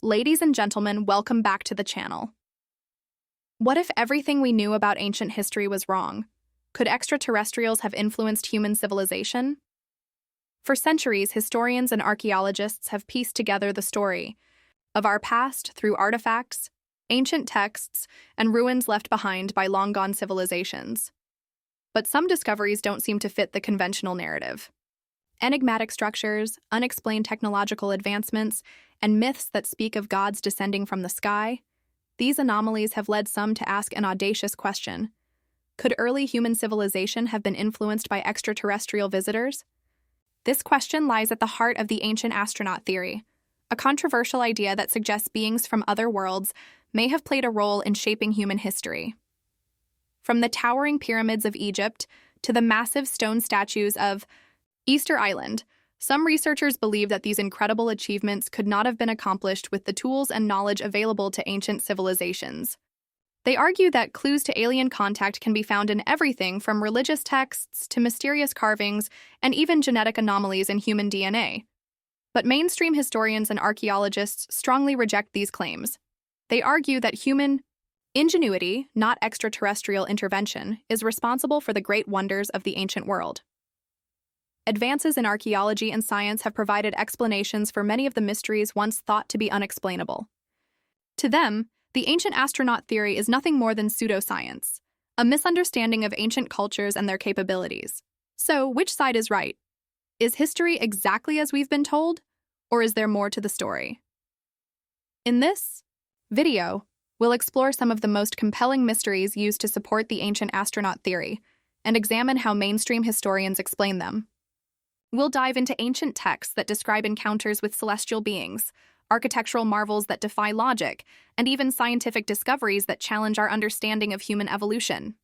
Ladies and gentlemen, welcome back to the channel. What if everything we knew about ancient history was wrong? Could extraterrestrials have influenced human civilization? For centuries, historians and archaeologists have pieced together the story of our past through artifacts, ancient texts, and ruins left behind by long-gone civilizations. But some discoveries don't seem to fit the conventional narrative. Enigmatic structures, unexplained technological advancements, and myths that speak of gods descending from the sky, these anomalies have led some to ask an audacious question. Could early human civilization have been influenced by extraterrestrial visitors? This question lies at the heart of the ancient astronaut theory, a controversial idea that suggests beings from other worlds may have played a role in shaping human history. From the towering pyramids of Egypt to the massive stone statues of Easter Island, some researchers believe that these incredible achievements could not have been accomplished with the tools and knowledge available to ancient civilizations. They argue that clues to alien contact can be found in everything from religious texts to mysterious carvings and even genetic anomalies in human DNA. But mainstream historians and archaeologists strongly reject these claims. They argue that human ingenuity, not extraterrestrial intervention, is responsible for the great wonders of the ancient world. Advances in archaeology and science have provided explanations for many of the mysteries once thought to be unexplainable. To them, the ancient astronaut theory is nothing more than pseudoscience, a misunderstanding of ancient cultures and their capabilities. So, which side is right? Is history exactly as we've been told, or is there more to the story? In this video, we'll explore some of the most compelling mysteries used to support the ancient astronaut theory and examine how mainstream historians explain them. We'll dive into ancient texts that describe encounters with celestial beings, architectural marvels that defy logic, and even scientific discoveries that challenge our understanding of human evolution.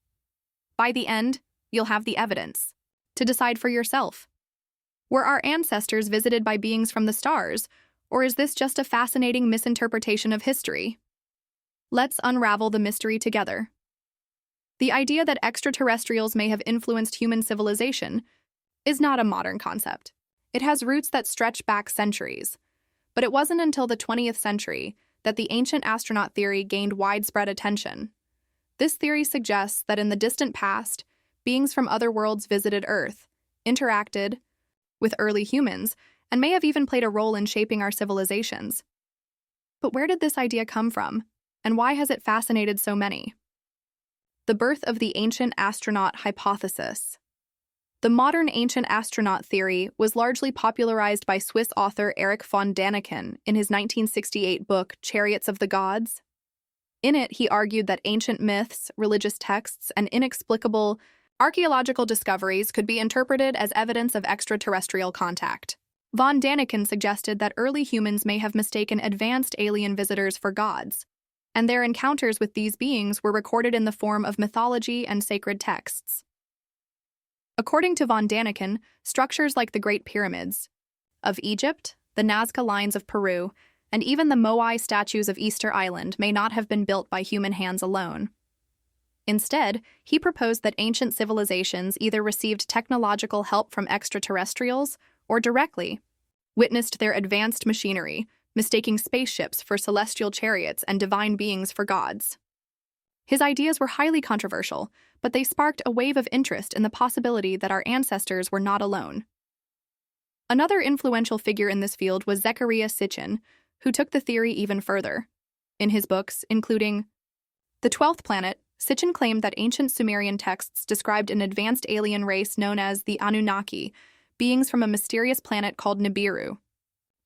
By the end, you'll have the evidence to decide for yourself. Were our ancestors visited by beings from the stars, or is this just a fascinating misinterpretation of history? Let's unravel the mystery together. The idea that extraterrestrials may have influenced human civilization is not a modern concept. It has roots that stretch back centuries. But it wasn't until the 20th century that the ancient astronaut theory gained widespread attention. This theory suggests that in the distant past, beings from other worlds visited Earth, interacted with early humans, and may have even played a role in shaping our civilizations. But where did this idea come from, and why has it fascinated so many? The birth of the ancient astronaut hypothesis. The modern ancient astronaut theory was largely popularized by Swiss author Erich von Däniken in his 1968 book Chariots of the Gods. In it, he argued that ancient myths, religious texts, and inexplicable archaeological discoveries could be interpreted as evidence of extraterrestrial contact. Von Däniken suggested that early humans may have mistaken advanced alien visitors for gods, and their encounters with these beings were recorded in the form of mythology and sacred texts. According to von Däniken, structures like the Great Pyramids of Egypt, the Nazca Lines of Peru, and even the Moai statues of Easter Island may not have been built by human hands alone. Instead, he proposed that ancient civilizations either received technological help from extraterrestrials or directly witnessed their advanced machinery, mistaking spaceships for celestial chariots and divine beings for gods. His ideas were highly controversial, but they sparked a wave of interest in the possibility that our ancestors were not alone. Another influential figure in this field was Zecharia Sitchin, who took the theory even further. In his books, including The 12th Planet, Sitchin claimed that ancient Sumerian texts described an advanced alien race known as the Anunnaki, beings from a mysterious planet called Nibiru.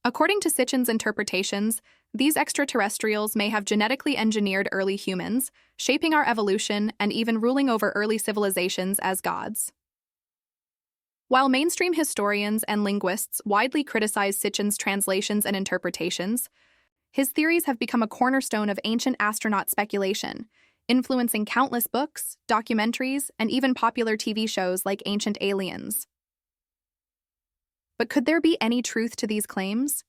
According to Sitchin's interpretations, these extraterrestrials may have genetically engineered early humans, shaping our evolution and even ruling over early civilizations as gods. While mainstream historians and linguists widely criticize Sitchin's translations and interpretations, his theories have become a cornerstone of ancient astronaut speculation, influencing countless books, documentaries, and even popular TV shows like Ancient Aliens. But could there be any truth to these claims?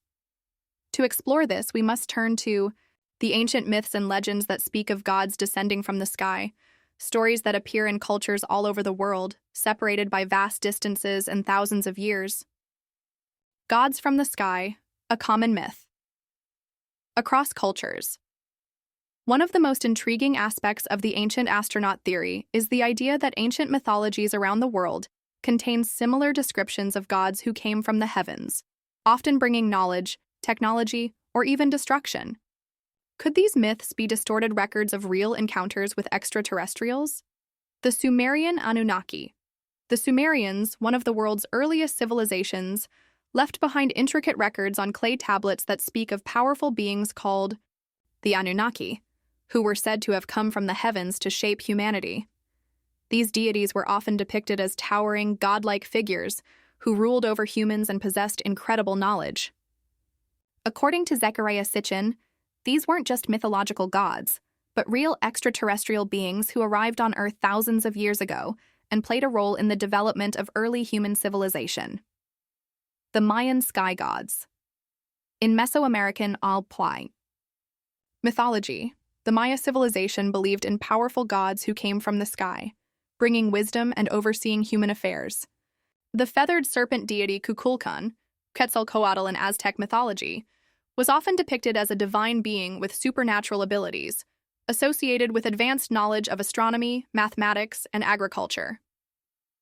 To explore this, we must turn to the ancient myths and legends that speak of gods descending from the sky, stories that appear in cultures all over the world, separated by vast distances and thousands of years. Gods from the sky, a common myth. Across cultures. One of the most intriguing aspects of the ancient astronaut theory is the idea that ancient mythologies around the world contain similar descriptions of gods who came from the heavens, often bringing knowledge, technology, or even destruction. Could these myths be distorted records of real encounters with extraterrestrials? The Sumerian Anunnaki. The Sumerians, one of the world's earliest civilizations, left behind intricate records on clay tablets that speak of powerful beings called the Anunnaki, who were said to have come from the heavens to shape humanity. These deities were often depicted as towering, godlike figures who ruled over humans and possessed incredible knowledge. According to Zecharia Sitchin, these weren't just mythological gods, but real extraterrestrial beings who arrived on Earth thousands of years ago and played a role in the development of early human civilization. The Mayan sky gods. In Mesoamerican Alpine mythology, the Maya civilization believed in powerful gods who came from the sky, bringing wisdom and overseeing human affairs. The feathered serpent deity Kukulkan, Quetzalcoatl in Aztec mythology, was often depicted as a divine being with supernatural abilities, associated with advanced knowledge of astronomy, mathematics, and agriculture.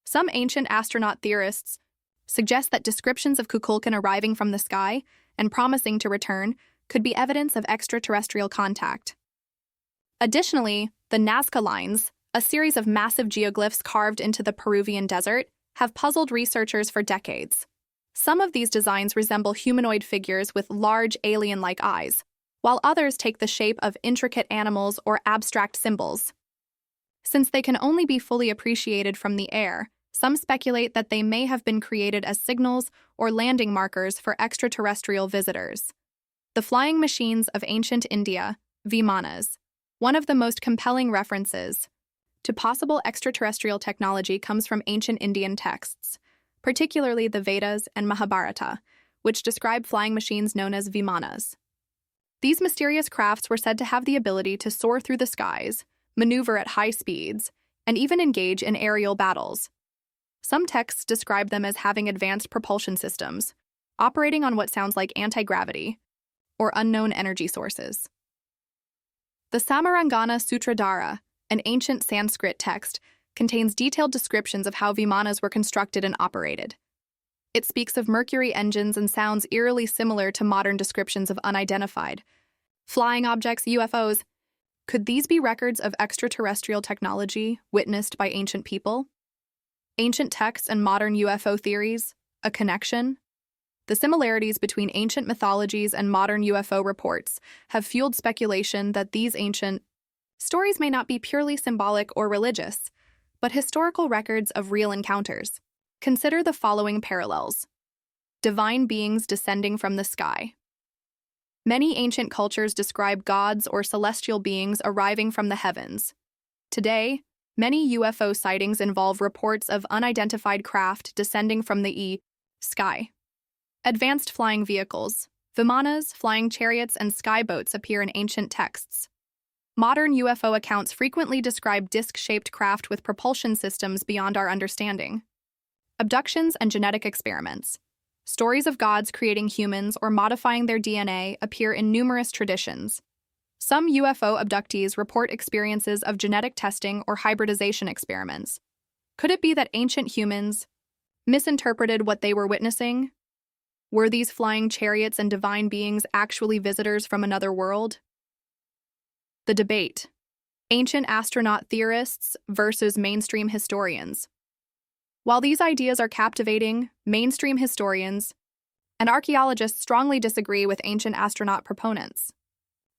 Some ancient astronaut theorists suggest that descriptions of Kukulkan arriving from the sky and promising to return could be evidence of extraterrestrial contact. Additionally, the Nazca lines, a series of massive geoglyphs carved into the Peruvian desert, have puzzled researchers for decades. Some of these designs resemble humanoid figures with large alien-like eyes, while others take the shape of intricate animals or abstract symbols. Since they can only be fully appreciated from the air, some speculate that they may have been created as signals or landing markers for extraterrestrial visitors. The flying machines of ancient India, Vimanas. One of the most compelling references to possible extraterrestrial technology comes from ancient Indian texts, particularly the Vedas and Mahabharata, which describe flying machines known as Vimanas. These mysterious crafts were said to have the ability to soar through the skies, maneuver at high speeds, and even engage in aerial battles. Some texts describe them as having advanced propulsion systems, operating on what sounds like anti-gravity or unknown energy sources. The Samarangana Sutradhara, an ancient Sanskrit text, contains detailed descriptions of how Vimanas were constructed and operated. It speaks of Mercury engines and sounds eerily similar to modern descriptions of unidentified flying objects, UFOs. Could these be records of extraterrestrial technology witnessed by ancient people? Ancient texts and modern UFO theories, a connection? The similarities between ancient mythologies and modern UFO reports have fueled speculation that these ancient stories may not be purely symbolic or religious, but historical records of real encounters. Consider the following parallels. Divine beings descending from the sky. Many ancient cultures describe gods or celestial beings arriving from the heavens. Today, many UFO sightings involve reports of unidentified craft descending from the sky. Advanced flying vehicles, Vimanas, flying chariots, and skyboats appear in ancient texts. Modern UFO accounts frequently describe disc-shaped craft with propulsion systems beyond our understanding. Abductions and genetic experiments. Stories of gods creating humans or modifying their DNA appear in numerous traditions. Some UFO abductees report experiences of genetic testing or hybridization experiments. Could it be that ancient humans misinterpreted what they were witnessing? Were these flying chariots and divine beings actually visitors from another world? The debate. Ancient astronaut theorists versus mainstream historians. While these ideas are captivating, mainstream historians and archaeologists strongly disagree with ancient astronaut proponents.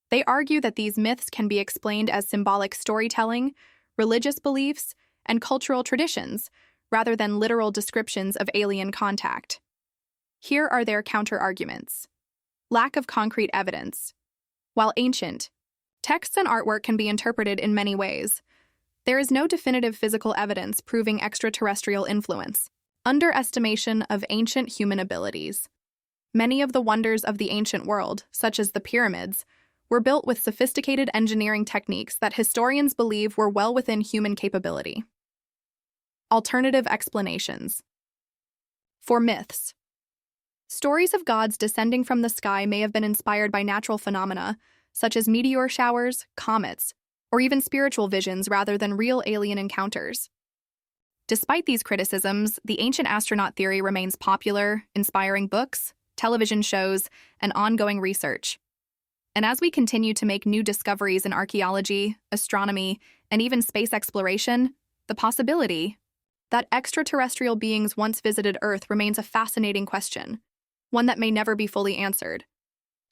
They argue that these myths can be explained as symbolic storytelling, religious beliefs, and cultural traditions, rather than literal descriptions of alien contact. Here are their counter-arguments. Lack of concrete evidence. While ancient, texts and artwork can be interpreted in many ways, there is no definitive physical evidence proving extraterrestrial influence. Underestimation of ancient human abilities. Many of the wonders of the ancient world, such as the pyramids, were built with sophisticated engineering techniques that historians believe were well within human capability. Alternative explanations. For myths, Stories of gods descending from the sky may have been inspired by natural phenomena, such as meteor showers, comets, or even spiritual visions rather than real alien encounters. Despite these criticisms, the ancient astronaut theory remains popular, inspiring books, television shows, and ongoing research. And as we continue to make new discoveries in archaeology, astronomy, and even space exploration, the possibility that extraterrestrial beings once visited Earth remains a fascinating question, one that may never be fully answered.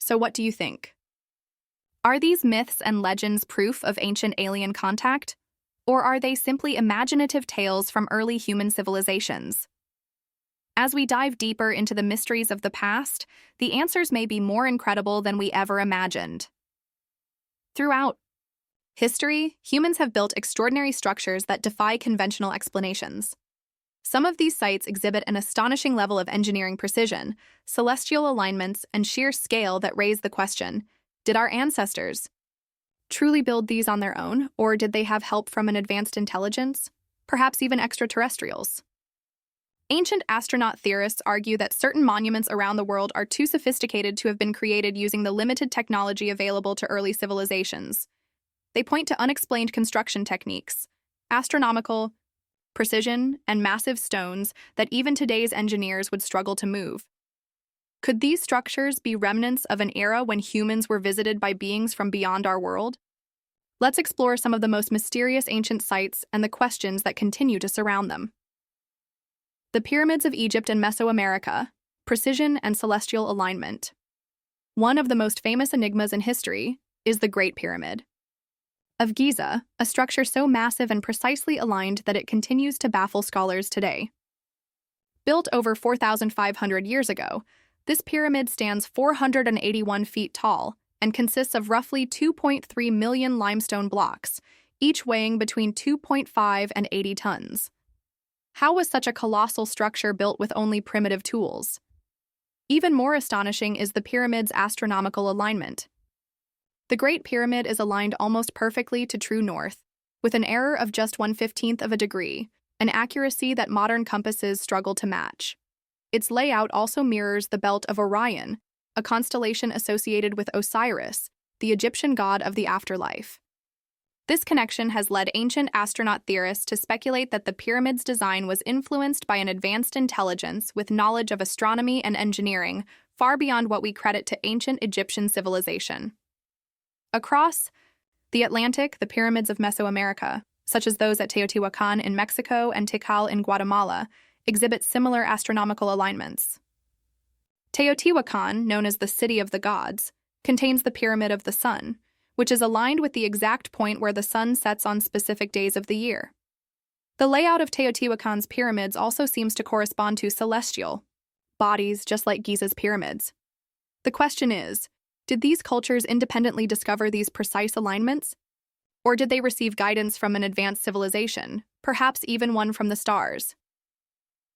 So what do you think? Are these myths and legends proof of ancient alien contact? Or are they simply imaginative tales from early human civilizations? As we dive deeper into the mysteries of the past, the answers may be more incredible than we ever imagined. Throughout history, humans have built extraordinary structures that defy conventional explanations. Some of these sites exhibit an astonishing level of engineering precision, celestial alignments, and sheer scale that raise the question, did our ancestors truly build these on their own, or did they have help from an advanced intelligence, perhaps even extraterrestrials? Ancient astronaut theorists argue that certain monuments around the world are too sophisticated to have been created using the limited technology available to early civilizations. They point to unexplained construction techniques, astronomical precision, and massive stones that even today's engineers would struggle to move. Could these structures be remnants of an era when humans were visited by beings from beyond our world? Let's explore some of the most mysterious ancient sites and the questions that continue to surround them. The pyramids of Egypt and Mesoamerica, precision and celestial alignment. One of the most famous enigmas in history is the Great Pyramid of Giza, a structure so massive and precisely aligned that it continues to baffle scholars today. Built over 4,500 years ago, this pyramid stands 481 feet tall and consists of roughly 2.3 million limestone blocks, each weighing between 2.5 and 80 tons. How was such a colossal structure built with only primitive tools? Even more astonishing is the pyramid's astronomical alignment. The Great Pyramid is aligned almost perfectly to true north, with an error of just 1/15 of a degree, an accuracy that modern compasses struggle to match. Its layout also mirrors the Belt of Orion, a constellation associated with Osiris, the Egyptian god of the afterlife. This connection has led ancient astronaut theorists to speculate that the pyramid's design was influenced by an advanced intelligence with knowledge of astronomy and engineering far beyond what we credit to ancient Egyptian civilization. Across the Atlantic, the pyramids of Mesoamerica, such as those at Teotihuacan in Mexico and Tikal in Guatemala, exhibit similar astronomical alignments. Teotihuacan, known as the City of the Gods, contains the Pyramid of the Sun, which is aligned with the exact point where the sun sets on specific days of the year. The layout of Teotihuacan's pyramids also seems to correspond to celestial bodies, just like Giza's pyramids. The question is, did these cultures independently discover these precise alignments? Or did they receive guidance from an advanced civilization, perhaps even one from the stars?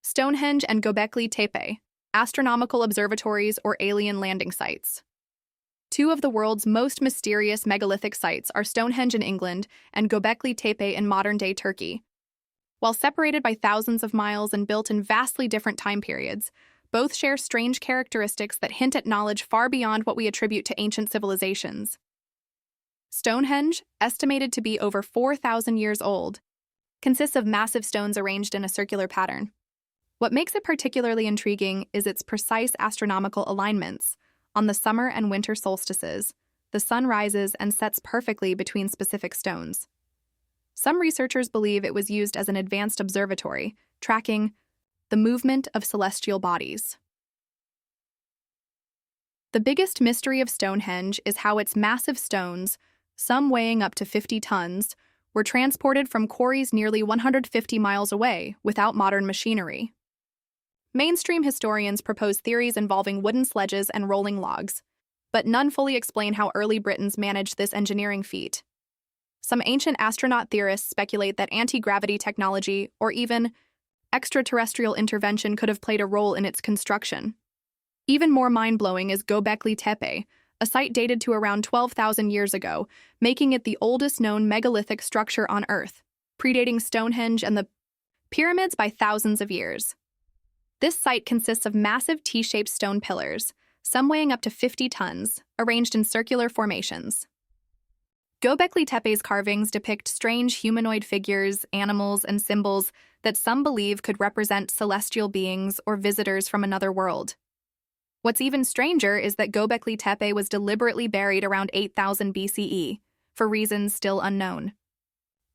Stonehenge and Göbekli Tepe, astronomical observatories or alien landing sites. Two of the world's most mysterious megalithic sites are Stonehenge in England and Göbekli Tepe in modern-day Turkey. While separated by thousands of miles and built in vastly different time periods, both share strange characteristics that hint at knowledge far beyond what we attribute to ancient civilizations. Stonehenge, estimated to be over 4,000 years old, consists of massive stones arranged in a circular pattern. What makes it particularly intriguing is its precise astronomical alignments. On the summer and winter solstices, the sun rises and sets perfectly between specific stones. Some researchers believe it was used as an advanced observatory, tracking the movement of celestial bodies. The biggest mystery of Stonehenge is how its massive stones, some weighing up to 50 tons, were transported from quarries nearly 150 miles away without modern machinery. Mainstream historians propose theories involving wooden sledges and rolling logs, but none fully explain how early Britons managed this engineering feat. Some ancient astronaut theorists speculate that anti-gravity technology, or even extraterrestrial intervention, could have played a role in its construction. Even more mind-blowing is Göbekli Tepe, a site dated to around 12,000 years ago, making it the oldest known megalithic structure on Earth, predating Stonehenge and the pyramids by thousands of years. This site consists of massive T-shaped stone pillars, some weighing up to 50 tons, arranged in circular formations. Göbekli Tepe's carvings depict strange humanoid figures, animals, and symbols that some believe could represent celestial beings or visitors from another world. What's even stranger is that Göbekli Tepe was deliberately buried around 8000 BCE, for reasons still unknown.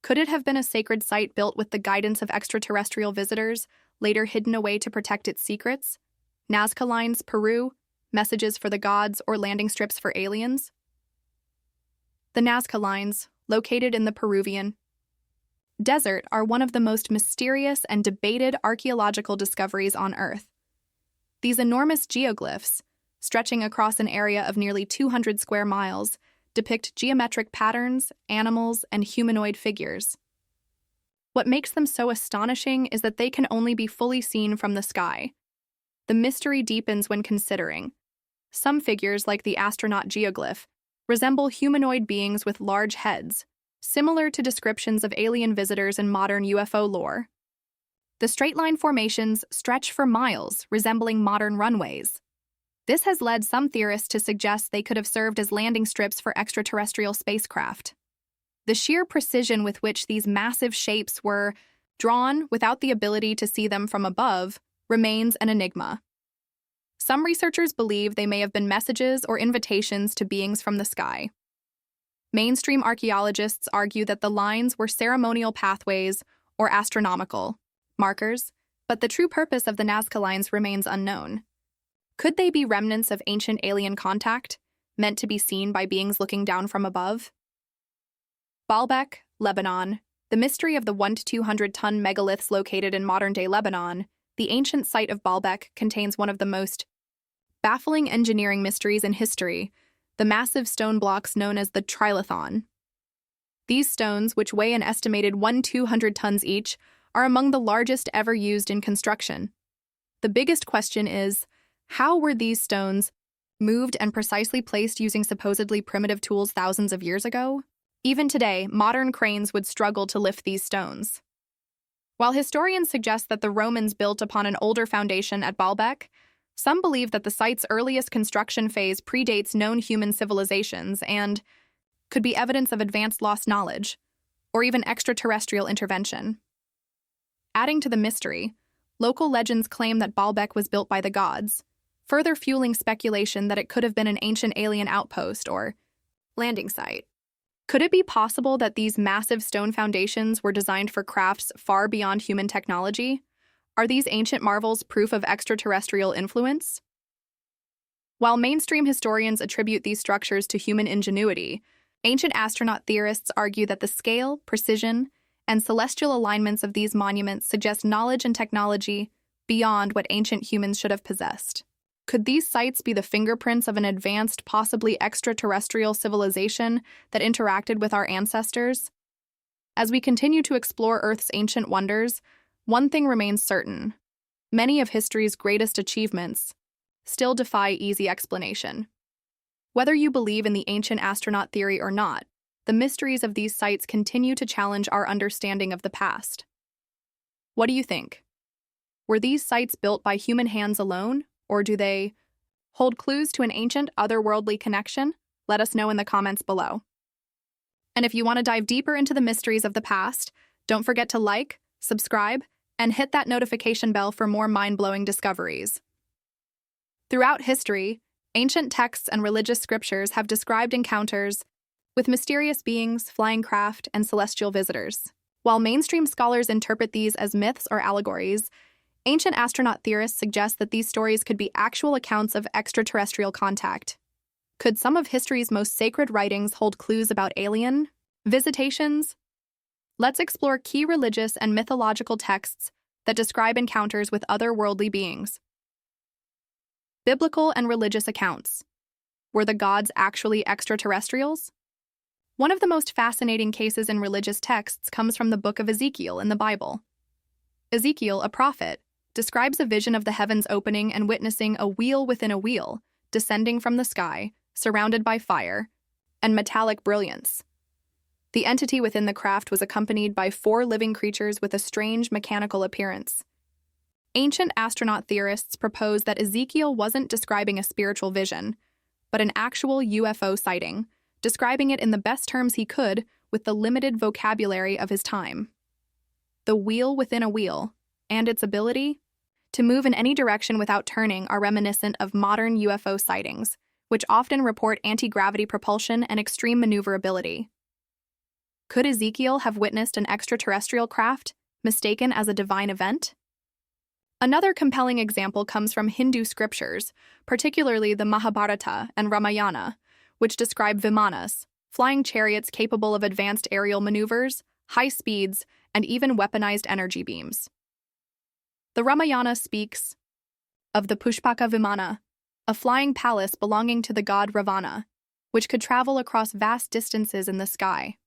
Could it have been a sacred site built with the guidance of extraterrestrial visitors, later hidden away to protect its secrets? Nazca lines, Peru, messages for the gods, or landing strips for aliens? The Nazca lines, located in the Peruvian desert, are one of the most mysterious and debated archaeological discoveries on Earth. These enormous geoglyphs, stretching across an area of nearly 200 square miles, depict geometric patterns, animals, and humanoid figures. What makes them so astonishing is that they can only be fully seen from the sky. The mystery deepens when considering. Some figures, like the astronaut geoglyph, resemble humanoid beings with large heads, similar to descriptions of alien visitors in modern UFO lore. The straight-line formations stretch for miles, resembling modern runways. This has led some theorists to suggest they could have served as landing strips for extraterrestrial spacecraft. The sheer precision with which these massive shapes were drawn without the ability to see them from above remains an enigma. Some researchers believe they may have been messages or invitations to beings from the sky. Mainstream archaeologists argue that the lines were ceremonial pathways or astronomical markers, but the true purpose of the Nazca lines remains unknown. Could they be remnants of ancient alien contact, meant to be seen by beings looking down from above? Baalbek, Lebanon. The mystery of the 1 to 200 ton megaliths located in modern-day Lebanon, the ancient site of Baalbek contains one of the most baffling engineering mysteries in history, the massive stone blocks known as the trilithon. These stones, which weigh an estimated 1,200 tons each, are among the largest ever used in construction. The biggest question is, how were these stones moved and precisely placed using supposedly primitive tools thousands of years ago? Even today, modern cranes would struggle to lift these stones. While historians suggest that the Romans built upon an older foundation at Baalbek, some believe that the site's earliest construction phase predates known human civilizations and could be evidence of advanced lost knowledge, or even extraterrestrial intervention. Adding to the mystery, local legends claim that Baalbek was built by the gods, further fueling speculation that it could have been an ancient alien outpost or landing site. Could it be possible that these massive stone foundations were designed for crafts far beyond human technology? Are these ancient marvels proof of extraterrestrial influence? While mainstream historians attribute these structures to human ingenuity, ancient astronaut theorists argue that the scale, precision, and celestial alignments of these monuments suggest knowledge and technology beyond what ancient humans should have possessed. Could these sites be the fingerprints of an advanced, possibly extraterrestrial civilization that interacted with our ancestors? As we continue to explore Earth's ancient wonders, one thing remains certain. Many of history's greatest achievements still defy easy explanation. Whether you believe in the ancient astronaut theory or not, the mysteries of these sites continue to challenge our understanding of the past. What do you think? Were these sites built by human hands alone, or do they hold clues to an ancient, otherworldly connection? Let us know in the comments below. And if you want to dive deeper into the mysteries of the past, don't forget to like, subscribe, and hit that notification bell for more mind-blowing discoveries. Throughout history, ancient texts and religious scriptures have described encounters with mysterious beings, flying craft, and celestial visitors. While mainstream scholars interpret these as myths or allegories, ancient astronaut theorists suggest that these stories could be actual accounts of extraterrestrial contact. Could some of history's most sacred writings hold clues about alien visitations? Let's explore key religious and mythological texts that describe encounters with otherworldly beings. Biblical and religious accounts. Were the gods actually extraterrestrials? One of the most fascinating cases in religious texts comes from the book of Ezekiel in the Bible. Ezekiel, a prophet, describes a vision of the heavens opening and witnessing a wheel within a wheel, descending from the sky, surrounded by fire and metallic brilliance. The entity within the craft was accompanied by 4 living creatures with a strange mechanical appearance. Ancient astronaut theorists propose that Ezekiel wasn't describing a spiritual vision, but an actual UFO sighting, describing it in the best terms he could with the limited vocabulary of his time. The wheel within a wheel, and its ability to move in any direction without turning, are reminiscent of modern UFO sightings, which often report anti-gravity propulsion and extreme maneuverability. Could Ezekiel have witnessed an extraterrestrial craft, mistaken as a divine event? Another compelling example comes from Hindu scriptures, particularly the Mahabharata and Ramayana, which describe vimanas, flying chariots capable of advanced aerial maneuvers, high speeds, and even weaponized energy beams. The Ramayana speaks of the Pushpaka Vimana, a flying palace belonging to the god Ravana, which could travel across vast distances in the sky.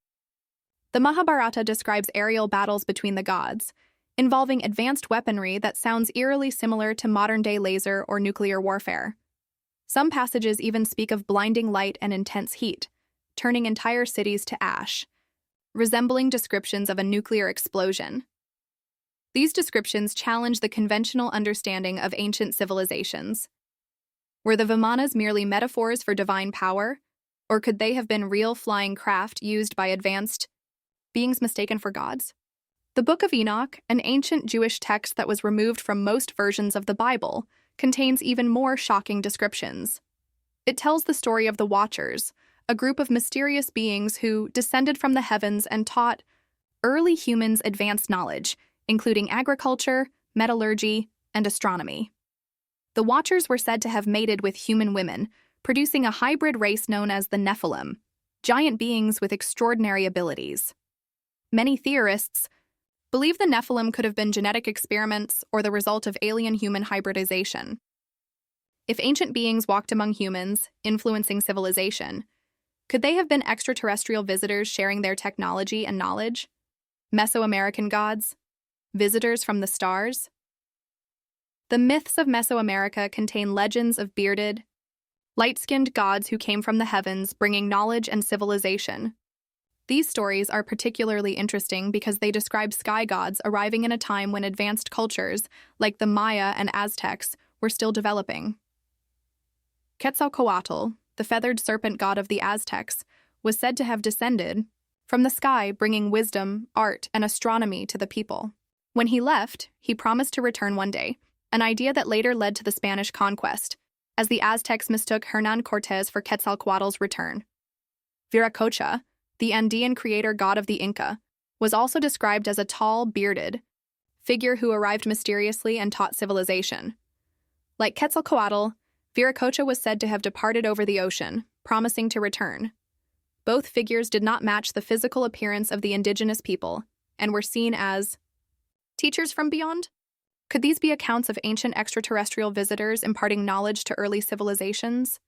The Mahabharata describes aerial battles between the gods, involving advanced weaponry that sounds eerily similar to modern-day laser or nuclear warfare. Some passages even speak of blinding light and intense heat, turning entire cities to ash, resembling descriptions of a nuclear explosion. These descriptions challenge the conventional understanding of ancient civilizations. Were the Vimanas merely metaphors for divine power, or could they have been real flying craft used by advanced beings mistaken for gods? The Book of Enoch, an ancient Jewish text that was removed from most versions of the Bible, contains even more shocking descriptions. It tells the story of the Watchers, a group of mysterious beings who descended from the heavens and taught early humans advanced knowledge, including agriculture, metallurgy, and astronomy. The Watchers were said to have mated with human women, producing a hybrid race known as the Nephilim, giant beings with extraordinary abilities. Many theorists believe the Nephilim could have been genetic experiments or the result of alien-human hybridization. If ancient beings walked among humans, influencing civilization, could they have been extraterrestrial visitors sharing their technology and knowledge? Mesoamerican gods? Visitors from the stars? The myths of Mesoamerica contain legends of bearded, light-skinned gods who came from the heavens bringing knowledge and civilization. These stories are particularly interesting because they describe sky gods arriving in a time when advanced cultures, like the Maya and Aztecs, were still developing. Quetzalcoatl, the feathered serpent god of the Aztecs, was said to have descended from the sky, bringing wisdom, art, and astronomy to the people. When he left, he promised to return one day, an idea that later led to the Spanish conquest, as the Aztecs mistook Hernán Cortés for Quetzalcoatl's return. Viracocha, the Andean creator god of the Inca, was also described as a tall, bearded figure who arrived mysteriously and taught civilization. Like Quetzalcoatl, Viracocha was said to have departed over the ocean, promising to return. Both figures did not match the physical appearance of the indigenous people and were seen as teachers from beyond. Could these be accounts of ancient extraterrestrial visitors imparting knowledge to early civilizations?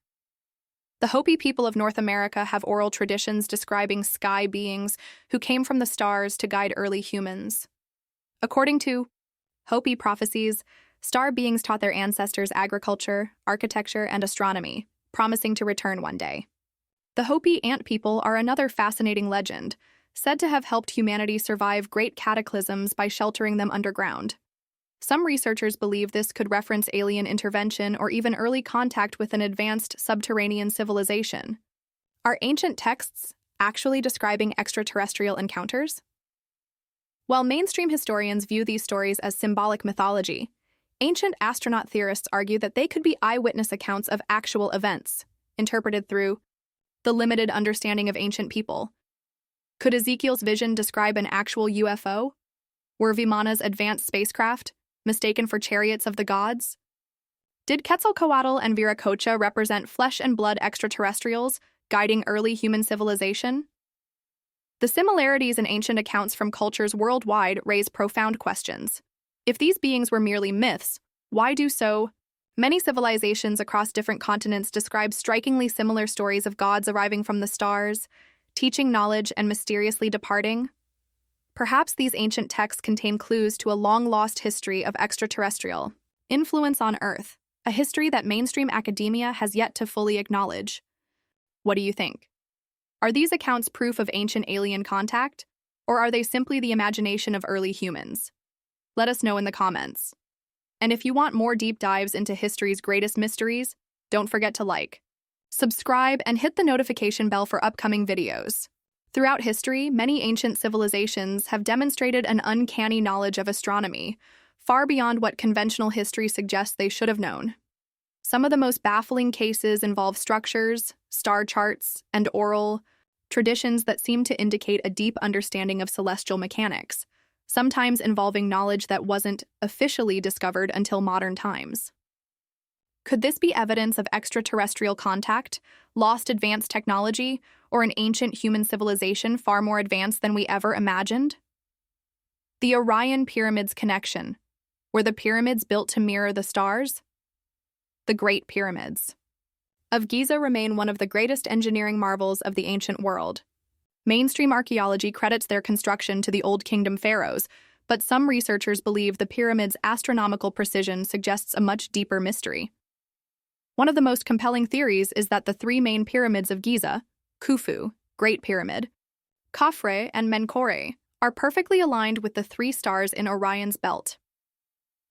The Hopi people of North America have oral traditions describing sky beings who came from the stars to guide early humans. According to Hopi prophecies, star beings taught their ancestors agriculture, architecture, and astronomy, promising to return one day. The Hopi ant people are another fascinating legend, said to have helped humanity survive great cataclysms by sheltering them underground. Some researchers believe this could reference alien intervention or even early contact with an advanced subterranean civilization. Are ancient texts actually describing extraterrestrial encounters? While mainstream historians view these stories as symbolic mythology, ancient astronaut theorists argue that they could be eyewitness accounts of actual events, interpreted through the limited understanding of ancient people. Could Ezekiel's vision describe an actual UFO? Were Vimana's advanced spacecraft mistaken for chariots of the gods? Did Quetzalcoatl and Viracocha represent flesh-and-blood extraterrestrials guiding early human civilization? The similarities in ancient accounts from cultures worldwide raise profound questions. If these beings were merely myths, why do so many civilizations across different continents describe strikingly similar stories of gods arriving from the stars, teaching knowledge and mysteriously departing? Perhaps these ancient texts contain clues to a long-lost history of extraterrestrial influence on Earth, a history that mainstream academia has yet to fully acknowledge. What do you think? Are these accounts proof of ancient alien contact, or are they simply the imagination of early humans? Let us know in the comments. And if you want more deep dives into history's greatest mysteries, don't forget to like, subscribe, and hit the notification bell for upcoming videos. Throughout history, many ancient civilizations have demonstrated an uncanny knowledge of astronomy, far beyond what conventional history suggests they should have known. Some of the most baffling cases involve structures, star charts, and oral traditions that seem to indicate a deep understanding of celestial mechanics, sometimes involving knowledge that wasn't officially discovered until modern times. Could this be evidence of extraterrestrial contact, lost advanced technology, or an ancient human civilization far more advanced than we ever imagined? The Orion Pyramids connection. Were the pyramids built to mirror the stars? The Great Pyramids of Giza remain one of the greatest engineering marvels of the ancient world. Mainstream archaeology credits their construction to the Old Kingdom pharaohs, but some researchers believe the pyramids' astronomical precision suggests a much deeper mystery. One of the most compelling theories is that the three main pyramids of Giza, Khufu, Great Pyramid, Khafre, and Menkaure, are perfectly aligned with the three stars in Orion's belt.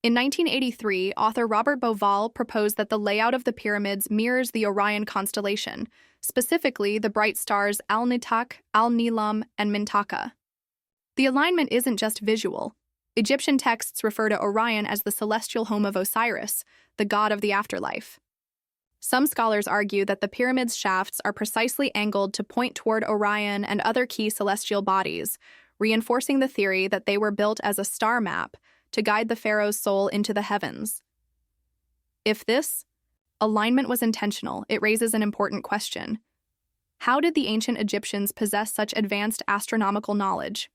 In 1983, author Robert Bauval proposed that the layout of the pyramids mirrors the Orion constellation, specifically the bright stars Al-Nitak, Al-Nilam, and Mintaka. The alignment isn't just visual. Egyptian texts refer to Orion as the celestial home of Osiris, the god of the afterlife. Some scholars argue that the pyramid's shafts are precisely angled to point toward Orion and other key celestial bodies, reinforcing the theory that they were built as a star map to guide the pharaoh's soul into the heavens. If this alignment was intentional, it raises an important question. How did the ancient Egyptians possess such advanced astronomical knowledge?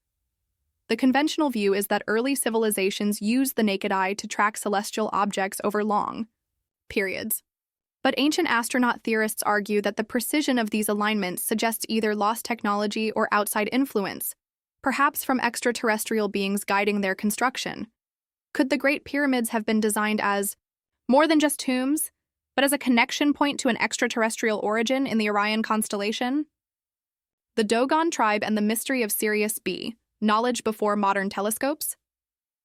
The conventional view is that early civilizations used the naked eye to track celestial objects over long periods. But ancient astronaut theorists argue that the precision of these alignments suggests either lost technology or outside influence, perhaps from extraterrestrial beings guiding their construction. Could the Great Pyramids have been designed as more than just tombs, but as a connection point to an extraterrestrial origin in the Orion constellation? The Dogon tribe and the mystery of Sirius B, knowledge before modern telescopes?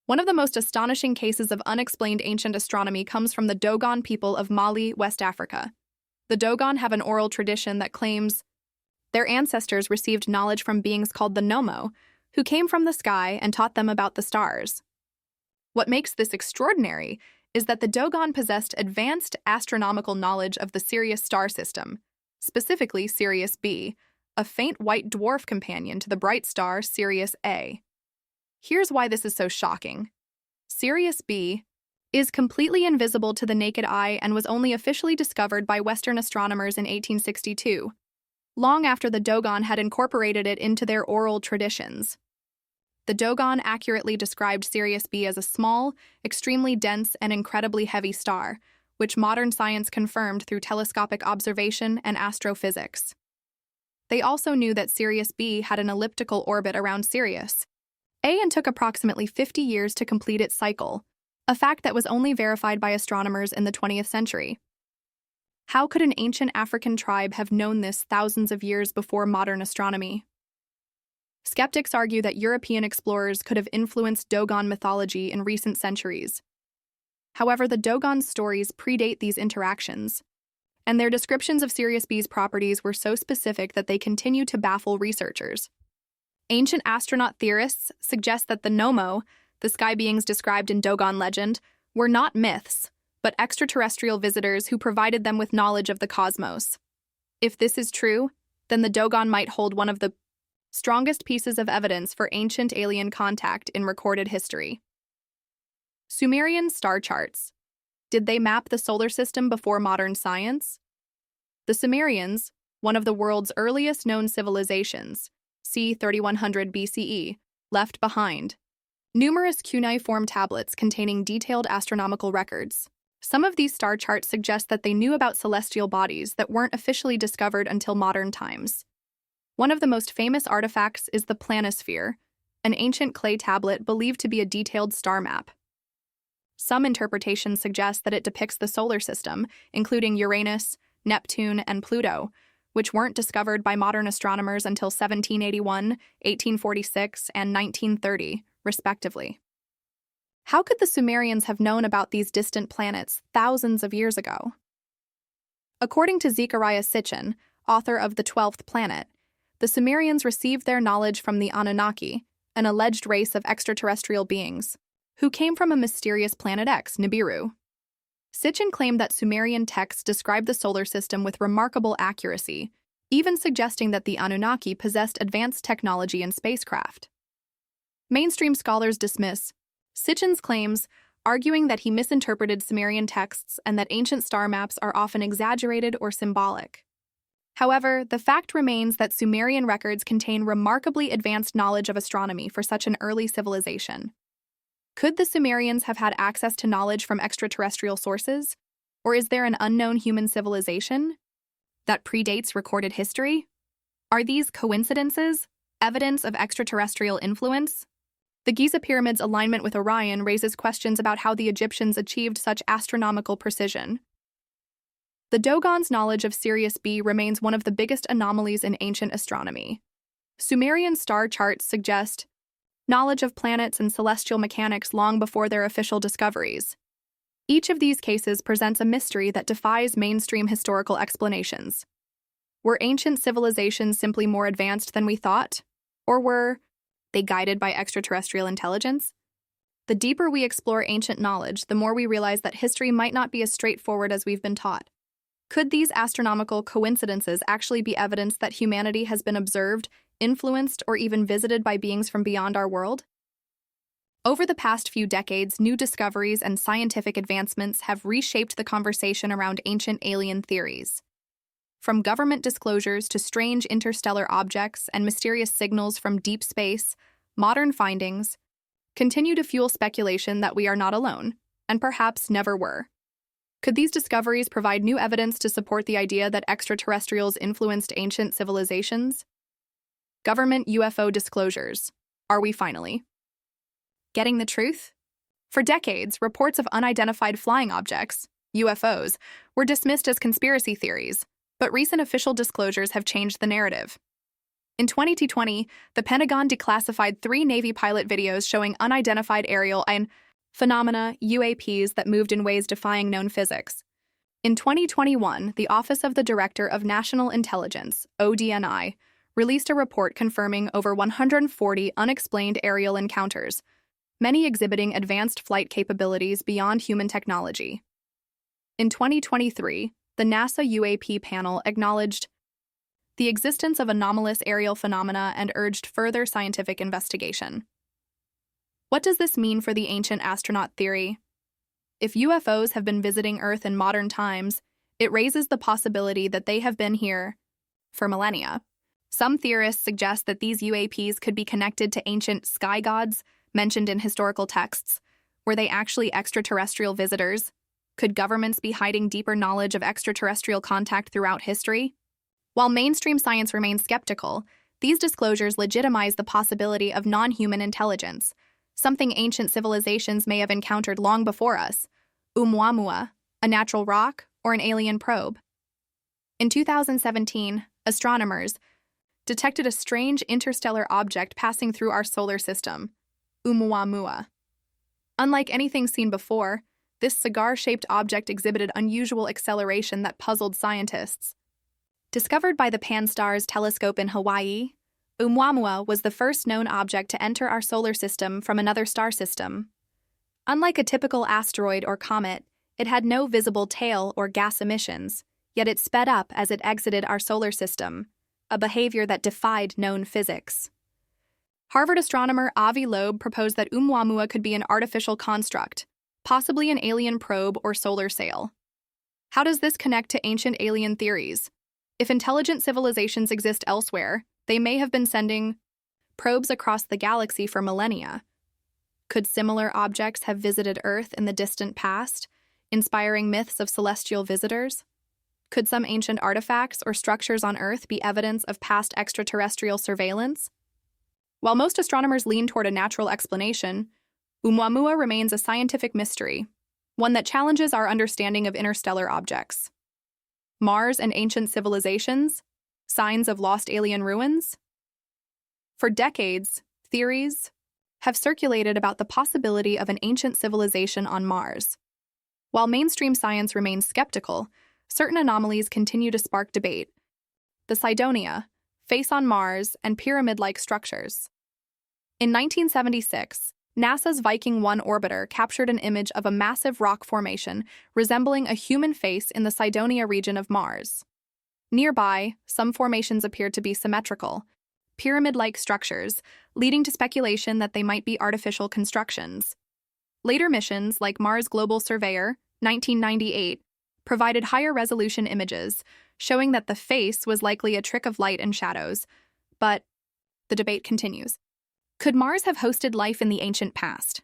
One of the most astonishing cases of unexplained ancient astronomy comes from the Dogon people of Mali, West Africa. The Dogon have an oral tradition that claims their ancestors received knowledge from beings called the Nomo, who came from the sky and taught them about the stars. What makes this extraordinary is that the Dogon possessed advanced astronomical knowledge of the Sirius star system, specifically Sirius B, a faint white dwarf companion to the bright star Sirius A. Here's why this is so shocking. Sirius B is completely invisible to the naked eye and was only officially discovered by Western astronomers in 1862, long after the Dogon had incorporated it into their oral traditions. The Dogon accurately described Sirius B as a small, extremely dense, and incredibly heavy star, which modern science confirmed through telescopic observation and astrophysics. They also knew that Sirius B had an elliptical orbit around Sirius A and took approximately 50 years to complete its cycle, a fact that was only verified by astronomers in the 20th century. How could an ancient African tribe have known this thousands of years before modern astronomy? Skeptics argue that European explorers could have influenced Dogon mythology in recent centuries. However, the Dogon's stories predate these interactions, and their descriptions of Sirius B's properties were so specific that they continue to baffle researchers. Ancient astronaut theorists suggest that the Nomo, the sky beings described in Dogon legend, were not myths, but extraterrestrial visitors who provided them with knowledge of the cosmos. If this is true, then the Dogon might hold one of the strongest pieces of evidence for ancient alien contact in recorded history. Sumerian star charts. Did they map the solar system before modern science? The Sumerians, one of the world's earliest known civilizations, c. 3100 BCE, left behind numerous cuneiform tablets containing detailed astronomical records. Some of these star charts suggest that they knew about celestial bodies that weren't officially discovered until modern times. One of the most famous artifacts is the planisphere, an ancient clay tablet believed to be a detailed star map. Some interpretations suggest that it depicts the solar system, including Uranus, Neptune, and Pluto, which weren't discovered by modern astronomers until 1781, 1846, and 1930, respectively. How could the Sumerians have known about these distant planets thousands of years ago? According to Zechariah Sitchin, author of The 12th Planet, the Sumerians received their knowledge from the Anunnaki, an alleged race of extraterrestrial beings, who came from a mysterious planet X, Nibiru. Sitchin claimed that Sumerian texts described the solar system with remarkable accuracy, even suggesting that the Anunnaki possessed advanced technology and spacecraft. Mainstream scholars dismiss Sitchin's claims, arguing that he misinterpreted Sumerian texts and that ancient star maps are often exaggerated or symbolic. However, the fact remains that Sumerian records contain remarkably advanced knowledge of astronomy for such an early civilization. Could the Sumerians have had access to knowledge from extraterrestrial sources? Or is there an unknown human civilization that predates recorded history? Are these coincidences, evidence of extraterrestrial influence? The Giza Pyramid's alignment with Orion raises questions about how the Egyptians achieved such astronomical precision. The Dogon's knowledge of Sirius B remains one of the biggest anomalies in ancient astronomy. Sumerian star charts suggest knowledge of planets and celestial mechanics long before their official discoveries. Each of these cases presents a mystery that defies mainstream historical explanations. Were ancient civilizations simply more advanced than we thought? Or were they guided by extraterrestrial intelligence? The deeper we explore ancient knowledge, the more we realize that history might not be as straightforward as we've been taught. Could these astronomical coincidences actually be evidence that humanity has been observed, influenced, or even visited by beings from beyond our world? Over the past few decades, new discoveries and scientific advancements have reshaped the conversation around ancient alien theories. From government disclosures to strange interstellar objects and mysterious signals from deep space, modern findings continue to fuel speculation that we are not alone, and perhaps never were. Could these discoveries provide new evidence to support the idea that extraterrestrials influenced ancient civilizations? Government UFO disclosures. Are we finally getting the truth? For decades, reports of unidentified flying objects, UFOs, were dismissed as conspiracy theories, but recent official disclosures have changed the narrative. In 2020, the Pentagon declassified 3 Navy pilot videos showing unidentified aerial and phenomena, UAPs, that moved in ways defying known physics. In 2021, the Office of the Director of National Intelligence, ODNI, released a report confirming over 140 unexplained aerial encounters, many exhibiting advanced flight capabilities beyond human technology. In 2023, the NASA UAP panel acknowledged the existence of anomalous aerial phenomena and urged further scientific investigation. What does this mean for the ancient astronaut theory? If UFOs have been visiting Earth in modern times, it raises the possibility that they have been here for millennia. Some theorists suggest that these UAPs could be connected to ancient sky gods mentioned in historical texts. Were they actually extraterrestrial visitors? Could governments be hiding deeper knowledge of extraterrestrial contact throughout history? While mainstream science remains skeptical, these disclosures legitimize the possibility of non-human intelligence, something ancient civilizations may have encountered long before us. Oumuamua, a natural rock, or an alien probe. In 2017, astronomers detected a strange interstellar object passing through our solar system, Oumuamua. Unlike anything seen before, this cigar-shaped object exhibited unusual acceleration that puzzled scientists. Discovered by the Pan-STARRS telescope in Hawaii, Oumuamua was the first known object to enter our solar system from another star system. Unlike a typical asteroid or comet, it had no visible tail or gas emissions, yet it sped up as it exited our solar system, a behavior that defied known physics. Harvard astronomer Avi Loeb proposed that Oumuamua could be an artificial construct, possibly an alien probe or solar sail. How does this connect to ancient alien theories? If intelligent civilizations exist elsewhere, they may have been sending probes across the galaxy for millennia. Could similar objects have visited Earth in the distant past, inspiring myths of celestial visitors? Could some ancient artifacts or structures on Earth be evidence of past extraterrestrial surveillance? While most astronomers lean toward a natural explanation, Oumuamua remains a scientific mystery, one that challenges our understanding of interstellar objects. Mars and ancient civilizations? Signs of lost alien ruins? For decades, theories have circulated about the possibility of an ancient civilization on Mars. While mainstream science remains skeptical, certain anomalies continue to spark debate. The Cydonia, face on Mars, and pyramid-like structures. In 1976, NASA's Viking 1 orbiter captured an image of a massive rock formation resembling a human face in the Cydonia region of Mars. Nearby, some formations appeared to be symmetrical, pyramid-like structures, leading to speculation that they might be artificial constructions. Later missions, like Mars Global Surveyor, 1998, provided higher-resolution images, showing that the face was likely a trick of light and shadows. But the debate continues. Could Mars have hosted life in the ancient past?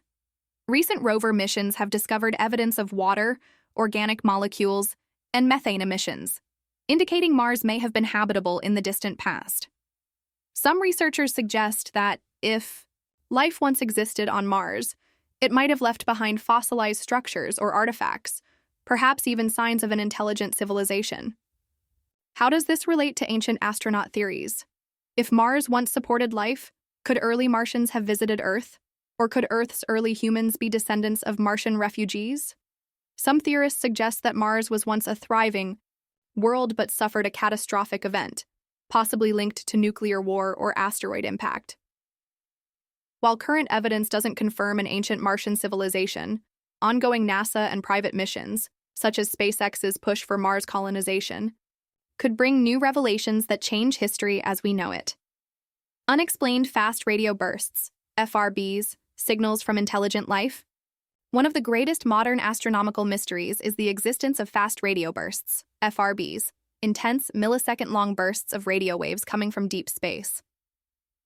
Recent rover missions have discovered evidence of water, organic molecules, and methane emissions, indicating Mars may have been habitable in the distant past. Some researchers suggest that if life once existed on Mars, it might have left behind fossilized structures or artifacts, perhaps even signs of an intelligent civilization. How does this relate to ancient astronaut theories? If Mars once supported life, could early Martians have visited Earth? Or could Earth's early humans be descendants of Martian refugees? Some theorists suggest that Mars was once a thriving world but suffered a catastrophic event, possibly linked to nuclear war or asteroid impact. While current evidence doesn't confirm an ancient Martian civilization, ongoing NASA and private missions, such as SpaceX's push for Mars colonization, could bring new revelations that change history as we know it. Unexplained fast radio bursts, FRBs, signals from intelligent life. One of the greatest modern astronomical mysteries is the existence of fast radio bursts, FRBs, intense millisecond-long bursts of radio waves coming from deep space.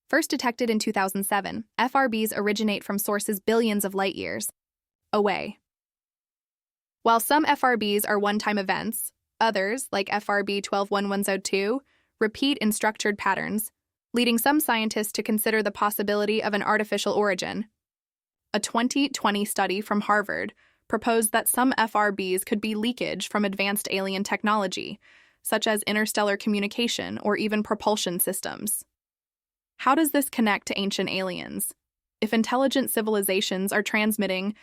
First detected in 2007, FRBs originate from sources billions of light-years away. While some FRBs are one-time events, others, like FRB 121102, repeat in structured patterns, leading some scientists to consider the possibility of an artificial origin. A 2020 study from Harvard proposed that some FRBs could be leakage from advanced alien technology, such as interstellar communication or even propulsion systems. How does this connect to ancient aliens? If intelligent civilizations are transmitting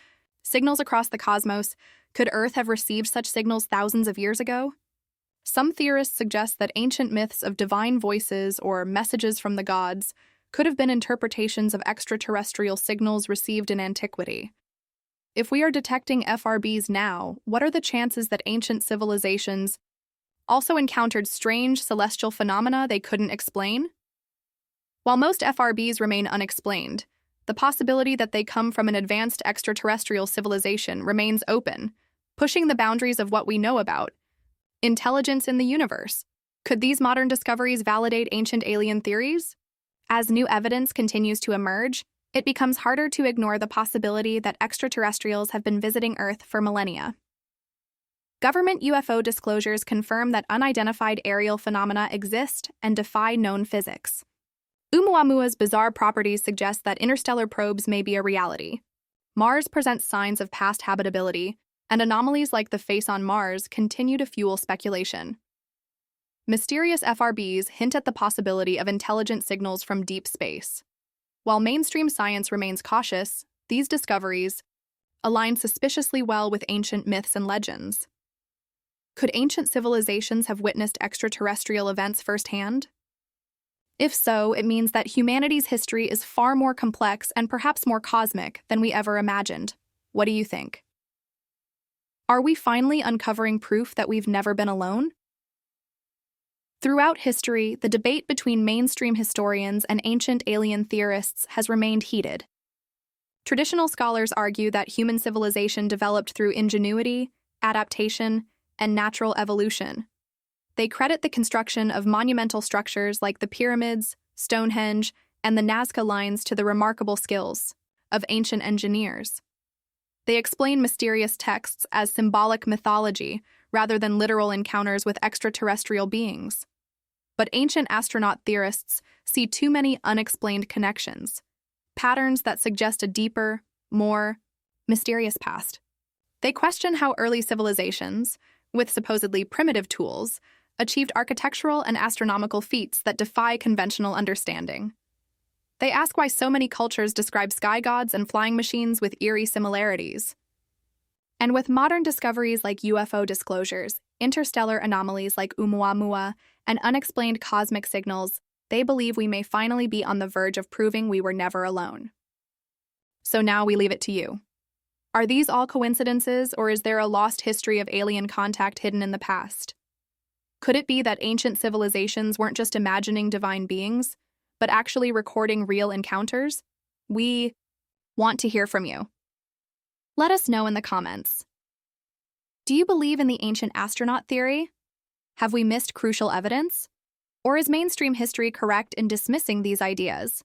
signals across the cosmos, could Earth have received such signals thousands of years ago? Some theorists suggest that ancient myths of divine voices or messages from the gods could have been interpretations of extraterrestrial signals received in antiquity. If we are detecting FRBs now, what are the chances that ancient civilizations also encountered strange celestial phenomena they couldn't explain? While most FRBs remain unexplained, the possibility that they come from an advanced extraterrestrial civilization remains open, pushing the boundaries of what we know about intelligence in the universe. Could these modern discoveries validate ancient alien theories? As new evidence continues to emerge, it becomes harder to ignore the possibility that extraterrestrials have been visiting Earth for millennia. Government UFO disclosures confirm that unidentified aerial phenomena exist and defy known physics. Oumuamua's bizarre properties suggest that interstellar probes may be a reality. Mars presents signs of past habitability, and anomalies like the face on Mars continue to fuel speculation. Mysterious FRBs hint at the possibility of intelligent signals from deep space. While mainstream science remains cautious, these discoveries align suspiciously well with ancient myths and legends. Could ancient civilizations have witnessed extraterrestrial events firsthand? If so, it means that humanity's history is far more complex and perhaps more cosmic than we ever imagined. What do you think? Are we finally uncovering proof that we've never been alone? Throughout history, the debate between mainstream historians and ancient alien theorists has remained heated. Traditional scholars argue that human civilization developed through ingenuity, adaptation, and natural evolution. They credit the construction of monumental structures like the pyramids, Stonehenge, and the Nazca lines to the remarkable skills of ancient engineers. They explain mysterious texts as symbolic mythology rather than literal encounters with extraterrestrial beings. But ancient astronaut theorists see too many unexplained connections, patterns that suggest a deeper, more mysterious past. They question how early civilizations, with supposedly primitive tools, achieved architectural and astronomical feats that defy conventional understanding. They ask why so many cultures describe sky gods and flying machines with eerie similarities. And with modern discoveries like UFO disclosures, interstellar anomalies like Oumuamua, and unexplained cosmic signals, they believe we may finally be on the verge of proving we were never alone. So now we leave it to you. Are these all coincidences, or is there a lost history of alien contact hidden in the past? Could it be that ancient civilizations weren't just imagining divine beings, but actually recording real encounters? We want to hear from you. Let us know in the comments. Do you believe in the ancient astronaut theory? Have we missed crucial evidence? Or is mainstream history correct in dismissing these ideas?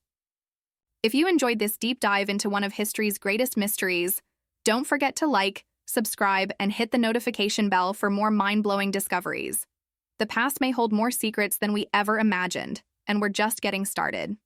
If you enjoyed this deep dive into one of history's greatest mysteries, don't forget to like, subscribe, and hit the notification bell for more mind-blowing discoveries. The past may hold more secrets than we ever imagined, and we're just getting started.